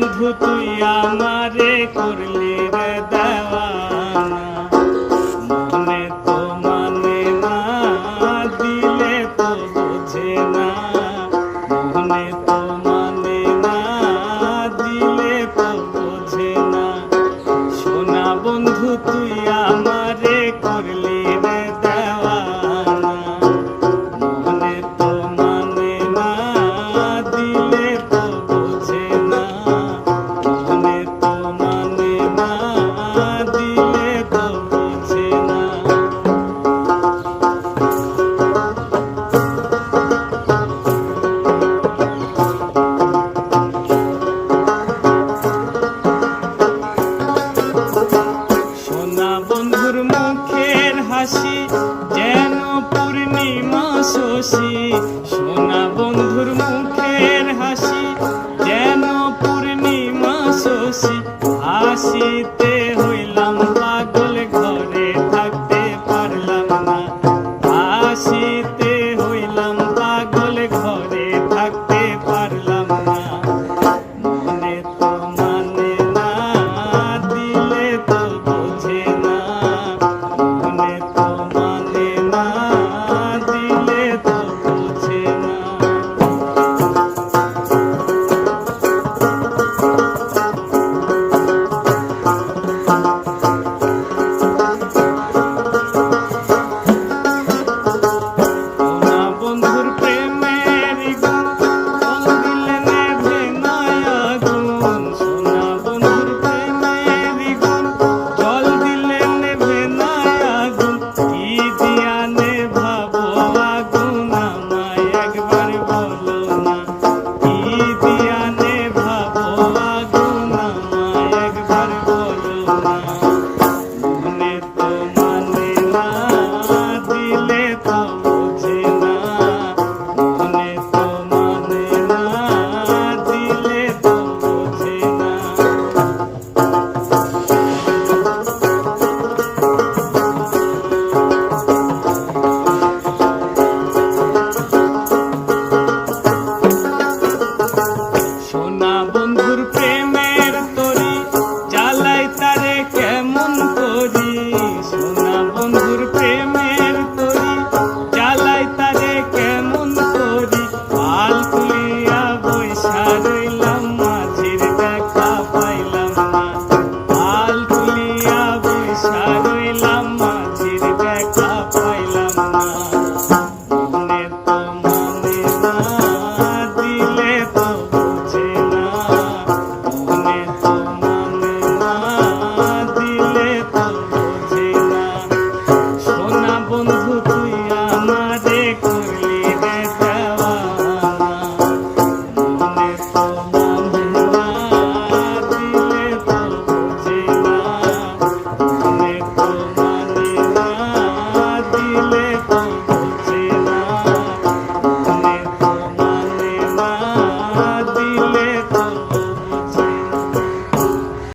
বন্ধু তুই আমারে করলি রে দেওয়ানা, মনে তো মানে না, দিলে তো বোঝে না, মনে তো মানে না, দিলে তো বোঝে না। সোনা বন্ধু তুই আমারে করলি রে দেওয়ানা, মনে তো মানে না, দিলে তো বোঝে না, মনে তো মানে না, দিলে তো বোঝে না। সোনা বন্ধুর মুখের হাসি যেন পূর্ণিমা শশী, সোনা বন্ধুর মুখের হাসি যেন পূর্ণিমা শশী, হাসিতে